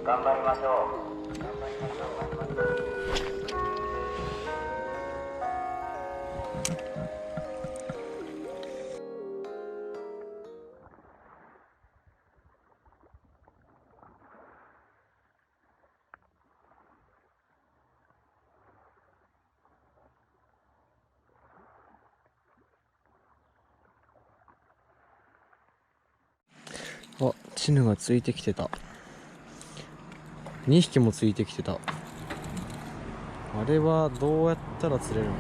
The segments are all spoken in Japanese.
頑張りましょう。頑張りましょう。あ、チヌがついてきてた。2匹もついてきてた。あれはどうやったら釣れるのか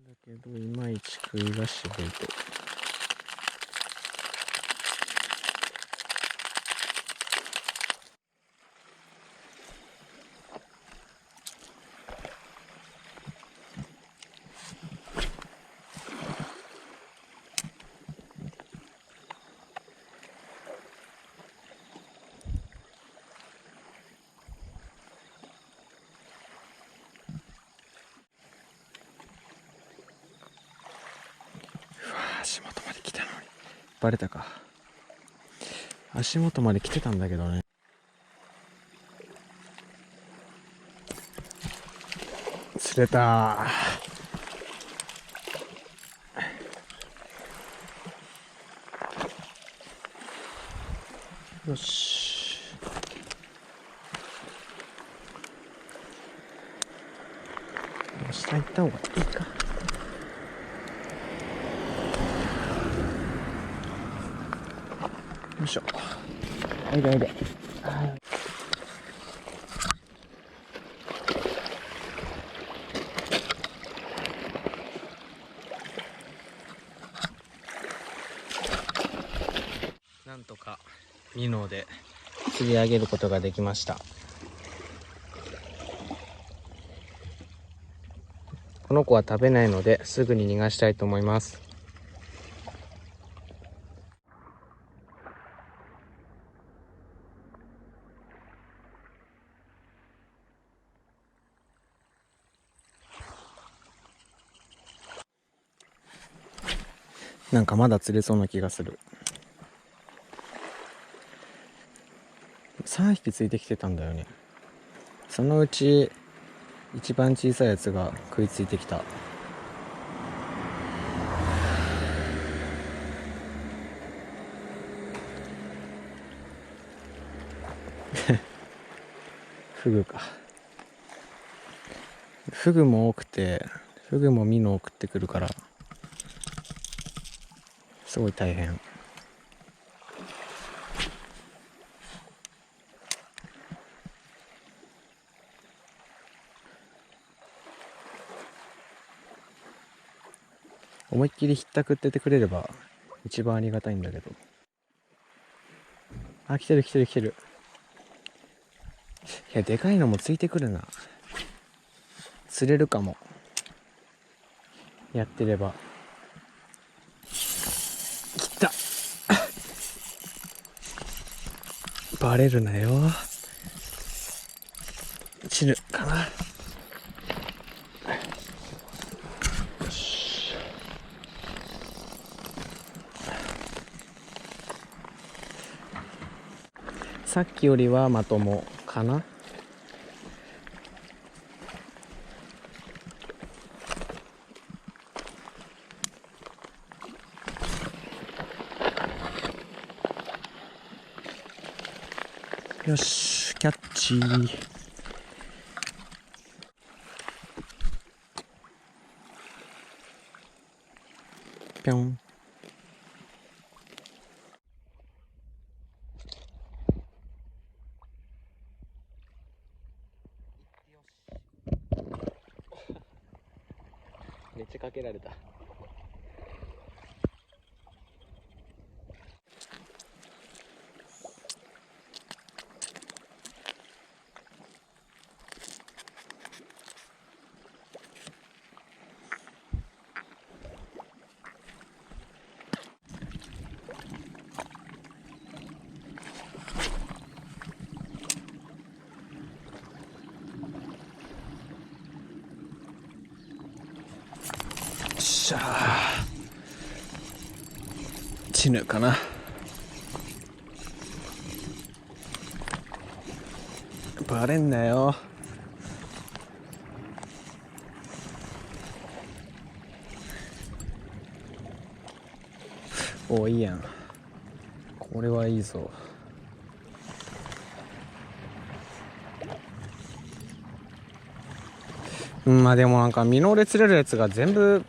だけど、いまいち食いが渋いと。足元まで来たのにバレたか。足元まで来てたんだけどね。釣れた。よし、下行った方がいいか。よいしょ。おいでおいで。なんとかミノで釣り上げることができました。この子は食べないのですぐに逃がしたいと思います。なんかまだ釣れそうな気がする。3匹ついてきてたんだよね。そのうち一番小さいやつが食いついてきた。フグか。フグも多くて、フグもミノを食ってくるからすごい大変。思いっきりひったくっててくれれば一番ありがたいんだけど。あ、来てる来てる来てる。いや、でかいのもついてくるな。釣れるかも、やってれば。来た。バレるなよ。チヌかな。よし。さっきよりはまともかな。よし、キャッチー。ぴょん。めっちゃかけられた。しゃあ、チヌかな。バレんなよ。お、いいやん。これはいいぞ。まあでもなんかミノーレ釣れるやつが全部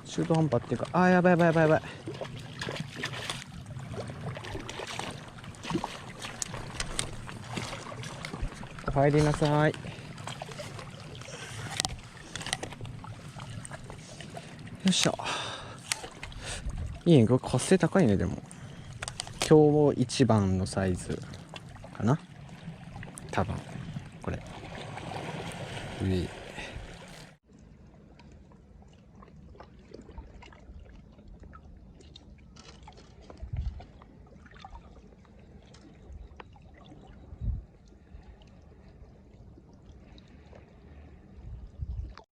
中途半端っていうか、あー、やばいやばいやばいやばい。お入りなさい。よっしゃ。いいね、これ活性高いね。でも今日一番のサイズかな多分これ。